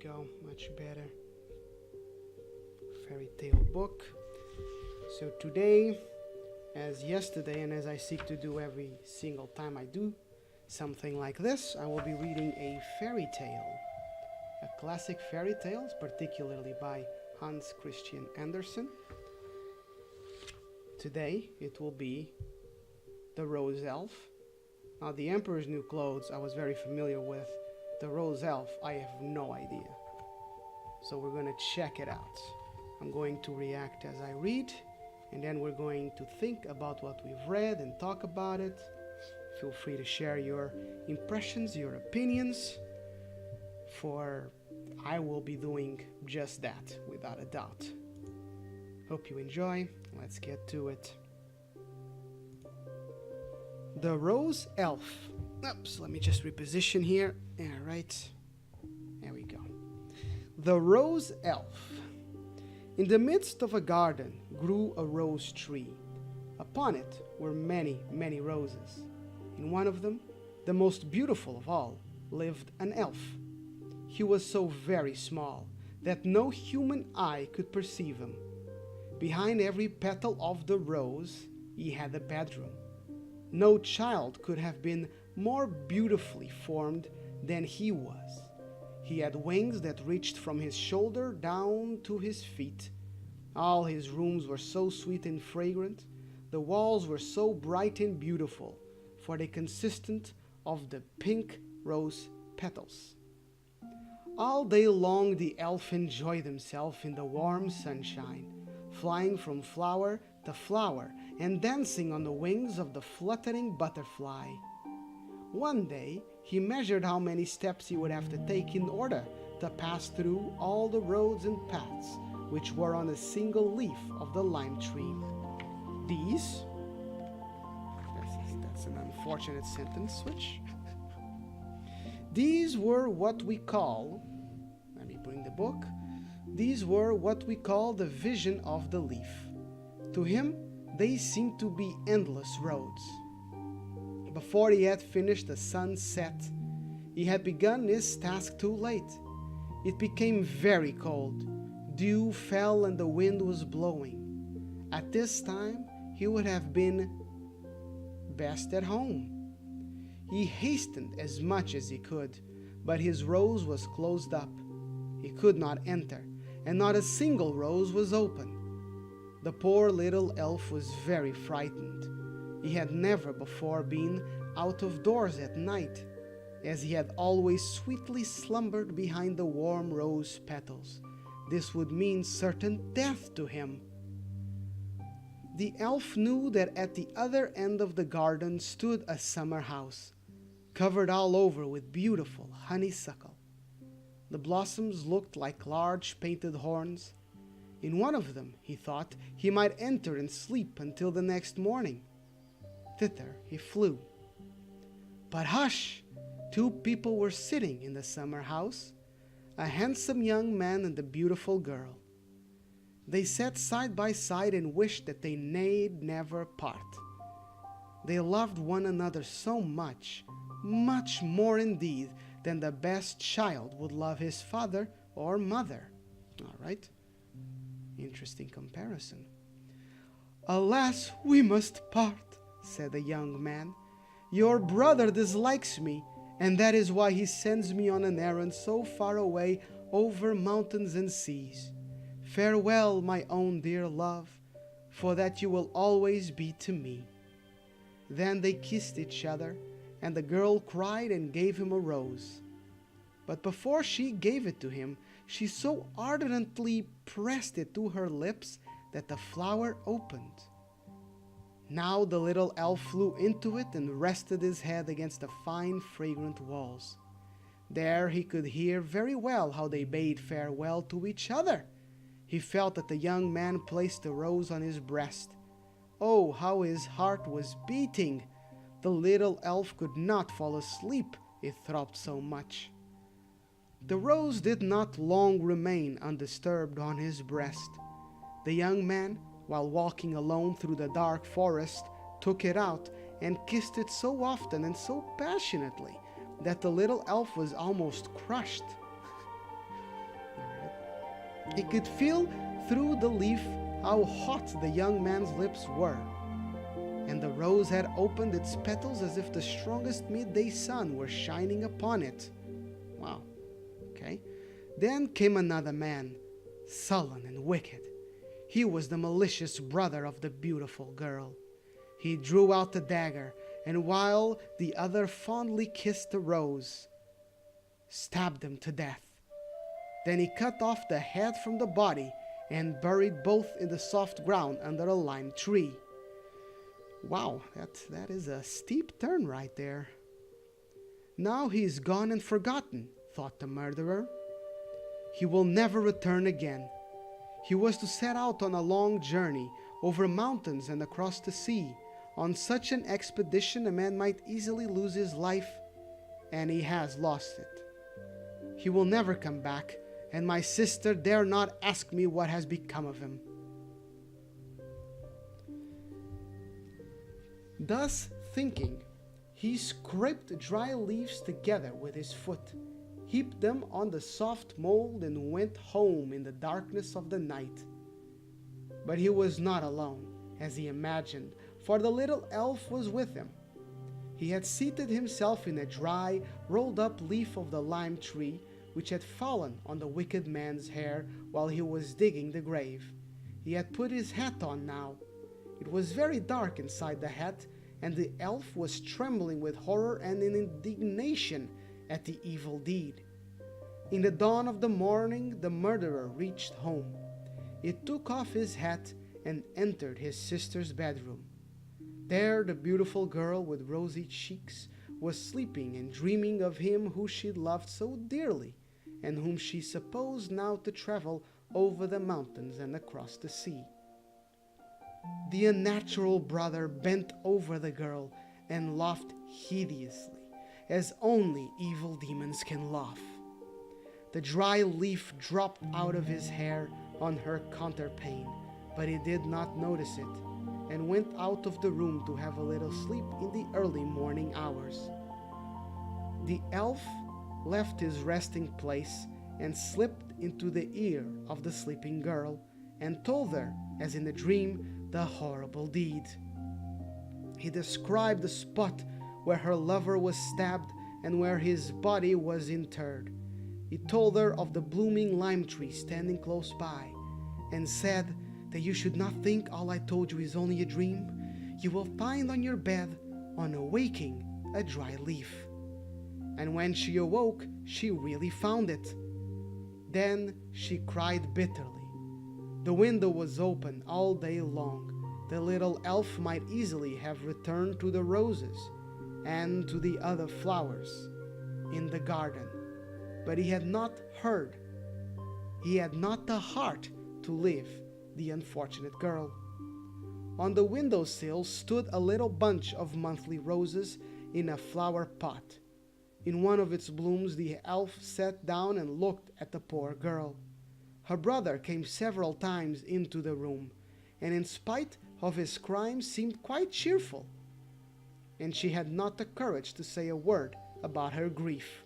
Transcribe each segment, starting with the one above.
go, much better. Fairy tale book. So today, as yesterday, and as I seek to do every single time I do something like this, I will be reading a fairy tale. A classic fairy tale, particularly by Hans Christian Andersen. Today, it will be The Rose Elf. Now, The Emperor's New Clothes, I was very familiar with. The Rose Elf, I have no idea. So we're going to check it out. I'm going to react as I read, and then we're going to think about what we've read and talk about it. Feel free to share your impressions, your opinions, for I will be doing just that, without a doubt. Hope you enjoy. Let's get to it. The Rose Elf. Oops, let me just reposition here. All right. There we go. The Rose Elf. In the midst of a garden grew a rose tree. Upon it were many, many roses. In one of them, the most beautiful of all, lived an elf. He was so very small that no human eye could perceive him. Behind every petal of the rose, he had a bedroom. No child could have been more beautifully formed than he was. He had wings that reached from his shoulder down to his feet. All his rooms were so sweet and fragrant. The walls were so bright and beautiful, for they consisted of the pink rose petals. All day long the elf enjoyed himself in the warm sunshine, flying from flower to flower and dancing on the wings of the fluttering butterfly. One day he measured how many steps he would have to take in order to pass through all the roads and paths which were on a single leaf of the lime tree. These, that's an unfortunate sentence switch. These were what we call, let me bring the book, these were what we call the vision of the leaf. To him, they seemed to be endless roads. Before he had finished, the sun set. He had begun his task too late. It became very cold. Dew fell and the wind was blowing. At this time, he would have been best at home. He hastened as much as he could, but his rose was closed up. He could not enter, and not a single rose was open. The poor little elf was very frightened. He had never before been out of doors at night, as he had always sweetly slumbered behind the warm rose petals. This would mean certain death to him. The elf knew that at the other end of the garden stood a summer house, covered all over with beautiful honeysuckle. The blossoms looked like large painted horns. In one of them, he thought, he might enter and sleep until the next morning. Thither he flew. But hush! 2 people were sitting in the summer house, a handsome young man and a beautiful girl. They sat side by side and wished that they need never part. They loved one another so much, much more indeed than the best child would love his father or mother. All right? Interesting comparison. "Alas, we must part," said the young man. "Your brother dislikes me, and that is why he sends me on an errand so far away over mountains and seas. Farewell, my own dear love, for that you will always be to me." Then they kissed each other, and the girl cried and gave him a rose. But before she gave it to him, she so ardently pressed it to her lips that the flower opened. Now the little elf flew into it and rested his head against the fine, fragrant walls. There he could hear very well how they bade farewell to each other. He felt that the young man placed the rose on his breast. Oh, how his heart was beating! The little elf could not fall asleep, it throbbed so much. The rose did not long remain undisturbed on his breast. The young man, while walking alone through the dark forest, took it out and kissed it so often and so passionately that the little elf was almost crushed. He could feel through the leaf how hot the young man's lips were, and the rose had opened its petals as if the strongest midday sun were shining upon it. Wow. Okay. Then came another man, sullen and wicked. He was the malicious brother of the beautiful girl. He drew out the dagger, and while the other fondly kissed the rose, stabbed him to death. Then he cut off the head from the body and buried both in the soft ground under a lime tree. Wow, that is a steep turn right there. Now he is gone and forgotten, thought the murderer. He will never return again. He was to set out on a long journey over mountains and across the sea. On such an expedition a man might easily lose his life, and he has lost it. He will never come back, and my sister dare not ask me what has become of him. Thus thinking, he scraped dry leaves together with his foot, heaped them on the soft mold, and went home in the darkness of the night. But he was not alone, as he imagined, for the little elf was with him. He had seated himself in a dry, rolled-up leaf of the lime tree, which had fallen on the wicked man's hair while he was digging the grave. He had put his hat on now. It was very dark inside the hat, and the elf was trembling with horror and in indignation at the evil deed. In the dawn of the morning, the murderer reached home. He took off his hat and entered his sister's bedroom. There the beautiful girl with rosy cheeks was sleeping and dreaming of him who she loved so dearly, and whom she supposed now to travel over the mountains and across the sea. The unnatural brother bent over the girl and laughed hideously, as only evil demons can laugh. The dry leaf dropped out of his hair on her counterpane, but he did not notice it, and went out of the room to have a little sleep in the early morning hours. The elf left his resting place and slipped into the ear of the sleeping girl and told her, as in a dream, the horrible deed. He described the spot where her lover was stabbed and where his body was interred. He told her of the blooming lime tree standing close by, and said that you should not think all I told you is only a dream. You will find on your bed, on awaking, a dry leaf. And when she awoke, she really found it. Then she cried bitterly. The window was open all day long. The little elf might easily have returned to the roses and to the other flowers in the garden, but he had not heard. He had not the heart to leave the unfortunate girl. On the windowsill stood a little bunch of monthly roses in a flower pot. In one of its blooms the elf sat down and looked at the poor girl. Her brother came several times into the room, and in spite of his crimes seemed quite cheerful, and she had not the courage to say a word about her grief.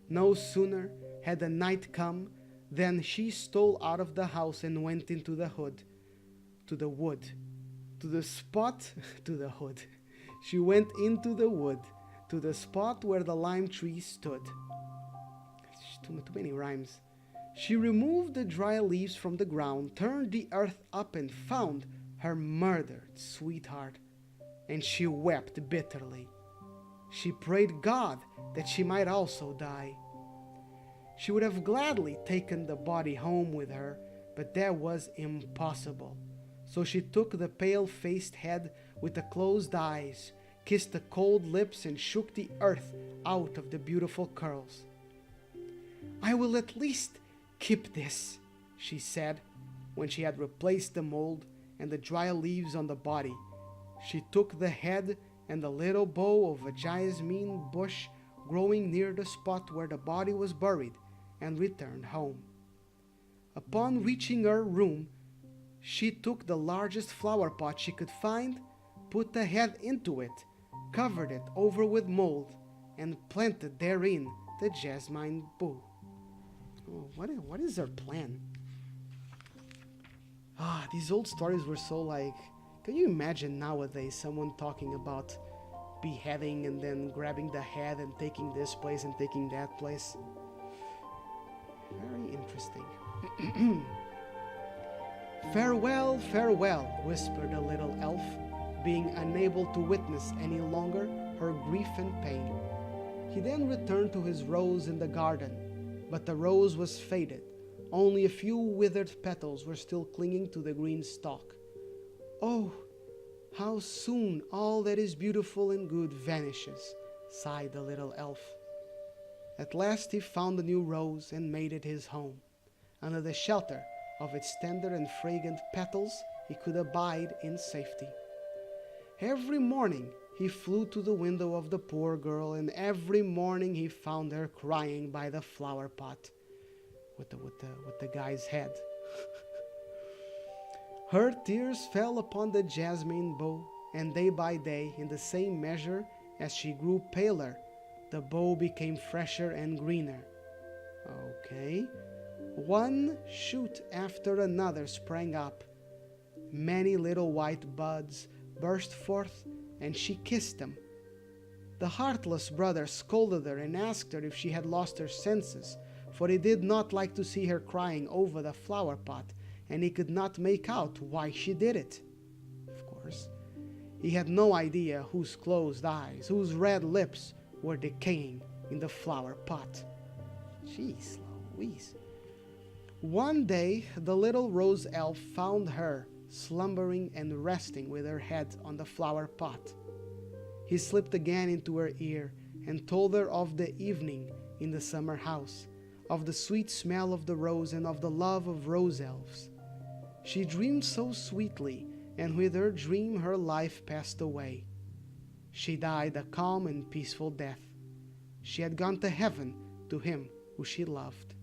No sooner had the night come than she stole out of the house and went into the wood. She went into the wood, to the spot where the lime tree stood. Too many rhymes. She removed the dry leaves from the ground, turned the earth up, and found her murdered sweetheart, and she wept bitterly. She prayed God that she might also die. She would have gladly taken the body home with her, but that was impossible. So she took the pale-faced head with the closed eyes, kissed the cold lips, and shook the earth out of the beautiful curls. "I will at least keep this," she said, when she had replaced the mold and the dry leaves on the body. She took the head and the little bough of a jasmine bush growing near the spot where the body was buried, and returned home. Upon reaching her room, she took the largest flower pot she could find, put the head into it, covered it over with mold, and planted therein the jasmine bough. Oh, what is their plan? Ah, these old stories were so like. Can you imagine nowadays someone talking about beheading and then grabbing the head and taking this place and taking that place? Very interesting. Farewell, farewell, whispered the little elf, being unable to witness any longer her grief and pain. He then returned to his rose in the garden, but the rose was faded. Only a few withered petals were still clinging to the green stalk. Oh, how soon all that is beautiful and good vanishes, sighed the little elf. At last he found a new rose and made it his home. Under the shelter of its tender and fragrant petals, he could abide in safety. Every morning he flew to the window of the poor girl, and every morning he found her crying by the flower pot with the guy's head. Her tears fell upon the jasmine bow, and day by day, in the same measure as she grew paler, the bow became fresher and greener. Okay. One shoot after another sprang up. Many little white buds burst forth, and she kissed them. The heartless brother scolded her and asked her if she had lost her senses, for he did not like to see her crying over the flower pot, and he could not make out why she did it. Of course, he had no idea whose closed eyes, whose red lips were decaying in the flower pot. Jeez Louise. One day, the little rose elf found her slumbering and resting with her head on the flower pot. He slipped again into her ear and told her of the evening in the summer house, of the sweet smell of the rose and of the love of rose elves. She dreamed so sweetly, and with her dream her life passed away. She died a calm and peaceful death. She had gone to heaven to him who she loved.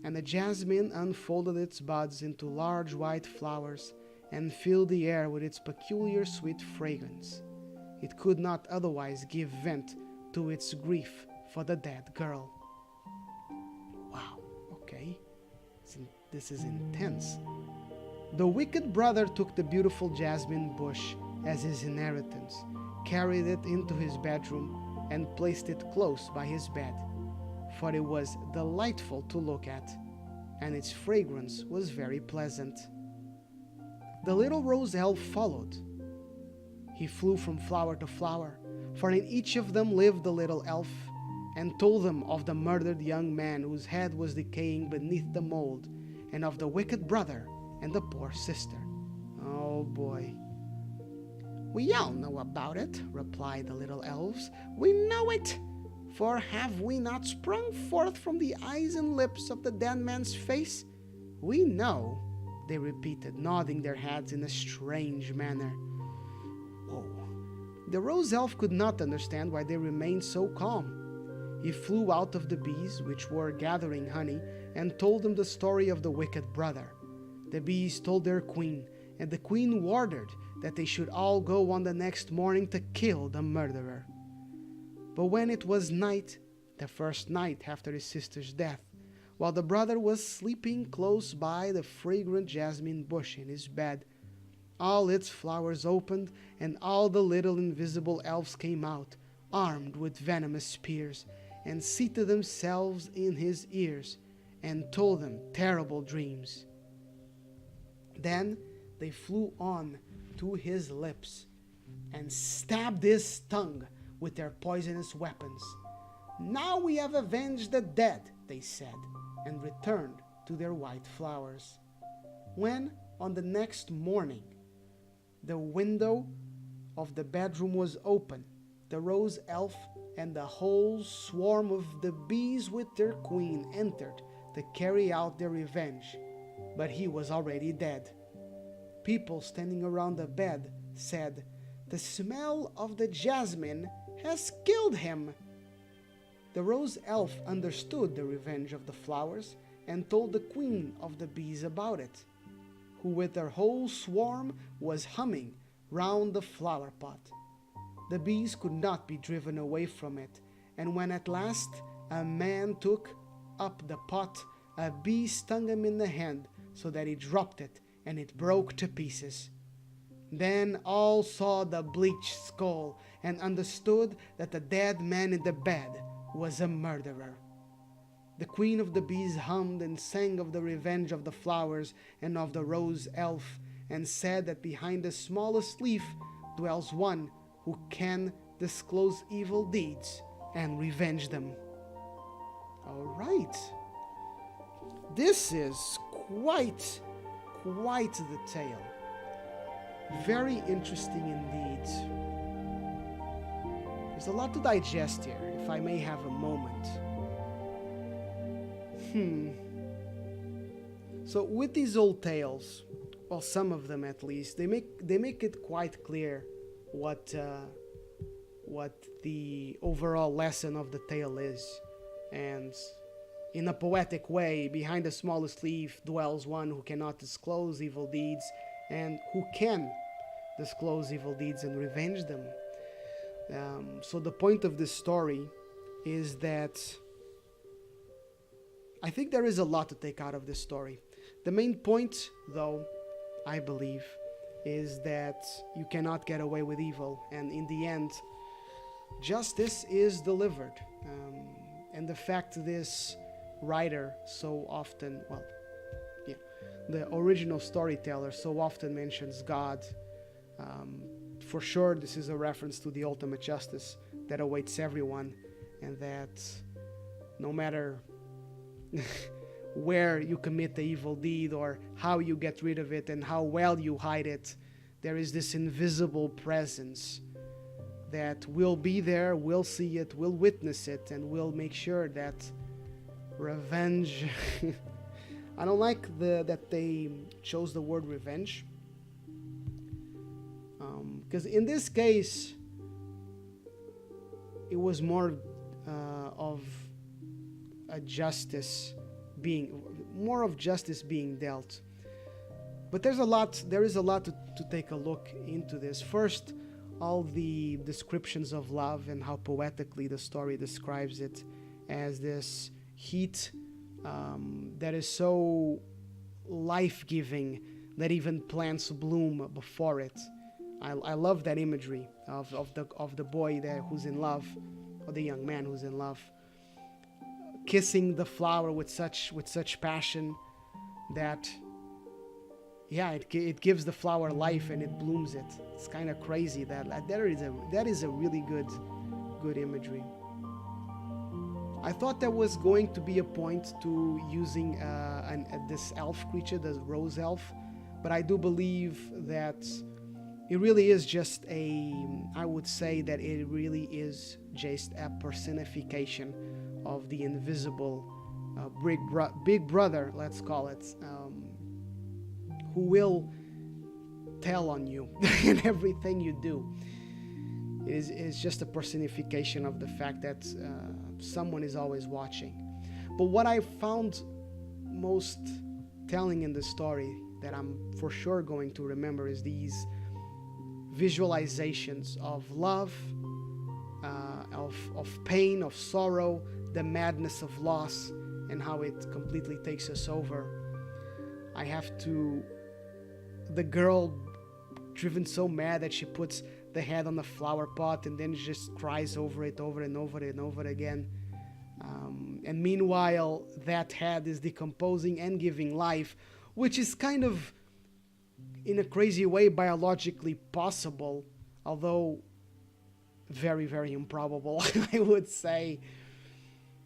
And the jasmine unfolded its buds into large white flowers and filled the air with its peculiar sweet fragrance. It could not otherwise give vent to its grief for the dead girl. Wow, okay. This is intense. The wicked brother took the beautiful jasmine bush as his inheritance, carried it into his bedroom, and placed it close by his bed, for it was delightful to look at, and its fragrance was very pleasant. The little rose elf followed. He flew from flower to flower, for in each of them lived the little elf, and told them of the murdered young man whose head was decaying beneath the mold, and of the wicked brother and the poor sister. Oh boy. We all know about it, replied the little elves. We know it, for have we not sprung forth from the eyes and lips of the dead man's face? We know, they repeated, nodding their heads in a strange manner. Oh. The rose elf could not understand why they remained so calm. He flew out of the bees, which were gathering honey, and told them the story of the wicked brother. The bees told their queen, and the queen ordered that they should all go on the next morning to kill the murderer. But when it was night, the first night after his sister's death, while the brother was sleeping close by the fragrant jasmine bush in his bed, all its flowers opened, and all the little invisible elves came out, armed with venomous spears, and seated themselves in his ears, and told him terrible dreams. Then they flew on to his lips, and stabbed his tongue with their poisonous weapons. Now we have avenged the dead, they said, and returned to their white flowers. When, on the next morning, the window of the bedroom was open, the rose elf and the whole swarm of the bees with their queen entered to carry out their revenge, but he was already dead. People standing around the bed said, "The smell of the jasmine has killed him." The rose elf understood the revenge of the flowers and told the queen of the bees about it, who with her whole swarm was humming round the flower pot. The bees could not be driven away from it, and when at last a man took up the pot, a bee stung him in the hand so that he dropped it and it broke to pieces. Then all saw the bleached skull and understood that the dead man in the bed was a murderer. The queen of the bees hummed and sang of the revenge of the flowers and of the rose elf, and said that behind the smallest leaf dwells one who can disclose evil deeds and revenge them. All right. This is quite the tale. Very interesting indeed. There's a lot to digest here, if I may have a moment. So with these old tales, well, some of them at least, they make it quite clear what the overall lesson of the tale is. And in a poetic way, behind the smallest leaf dwells one who cannot disclose evil deeds and who can disclose evil deeds and revenge them. So the point of this story is that I think there is a lot to take out of this story. The main point, though, I believe, is that you cannot get away with evil, and in the end, justice is delivered. And the fact this writer so often, the original storyteller so often mentions God, for sure this is a reference to the ultimate justice that awaits everyone, and that no matter where you commit the evil deed or how you get rid of it and how well you hide it, there is this invisible presence that will be there, will see it, will witness it, and will make sure that revenge I don't like that they chose the word revenge, because in this case it was more of justice being dealt. But there is a lot to take a look into this. First, all the descriptions of love and how poetically the story describes it as this heat that is so life-giving that even plants bloom before it. I love that imagery of the boy there who's in love, or the young man who's in love, kissing the flower with such passion that it gives the flower life and it blooms it. It's kind of crazy that is a really good imagery. I thought there was going to be a point to using this elf creature, the rose elf, but I do believe that it really is just I would say that it really is just a personification of the invisible big brother, let's call it, who will tell on you in everything you do. It is just a personification of the fact that someone is always watching. But what I found most telling in the story that I'm for sure going to remember is these visualizations of love, of pain, of sorrow, the madness of loss, and how it completely takes us over. The girl driven so mad that she puts the head on the flower pot and then just cries over it over and over and over again. And meanwhile, that head is decomposing and giving life, which is kind of, in a crazy way, biologically possible, although very, very improbable, I would say.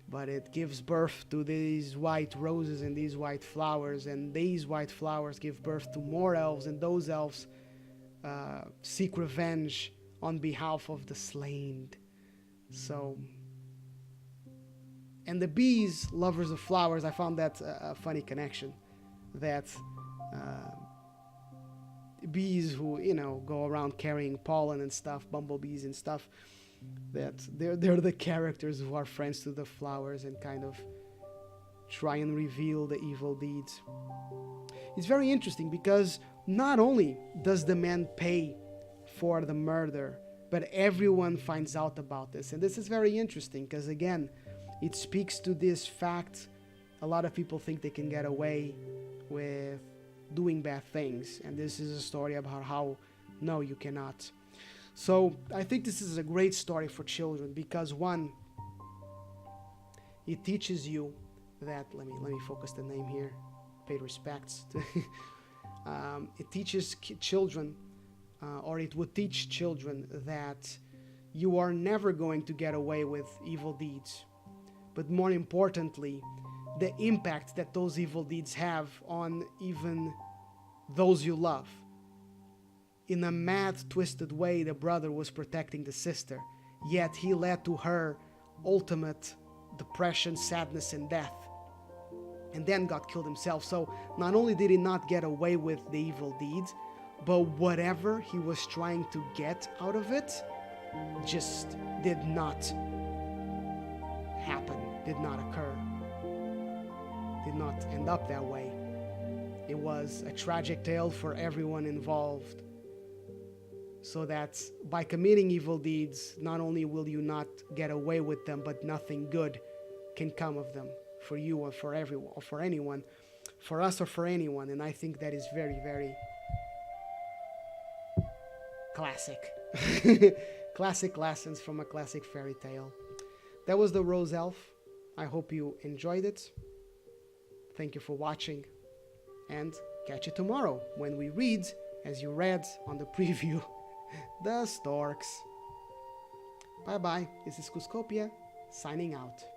But it gives birth to these white roses and these white flowers, and these white flowers give birth to more elves, and those elves seek revenge on behalf of the slain. So, and the bees, lovers of flowers, I found that a funny connection. That bees who, go around carrying pollen and stuff, bumblebees and stuff, that they're the characters who are friends to the flowers and kind of try and reveal the evil deeds. It's very interesting because not only does the man pay for the murder, but everyone finds out about this. And this is very interesting because, again, it speaks to this fact a lot of people think they can get away with doing bad things, and this is a story about how no, you cannot. So I think this is a great story for children because, one, it teaches you that, let me focus the name here, pay respects to it teaches children, or it would teach children, that you are never going to get away with evil deeds, but more importantly, the impact that those evil deeds have on even those you love. In a mad, twisted way, the brother was protecting the sister, yet he led to her ultimate depression, sadness, and death, and then God killed himself. So not only did he not get away with the evil deeds, but whatever he was trying to get out of it just did not happen, did not occur, did not end up that way. It was a tragic tale for everyone involved. So that by committing evil deeds, not only will you not get away with them, but nothing good can come of them for you or for everyone or for anyone, for us or for anyone. And I think that is very, very classic. Classic lessons from a classic fairy tale. That was the Rose Elf. I hope you enjoyed it. Thank you for watching, and catch you tomorrow when we read, as you read on the preview, the Storks. Bye bye. This is Kuzcopia signing out.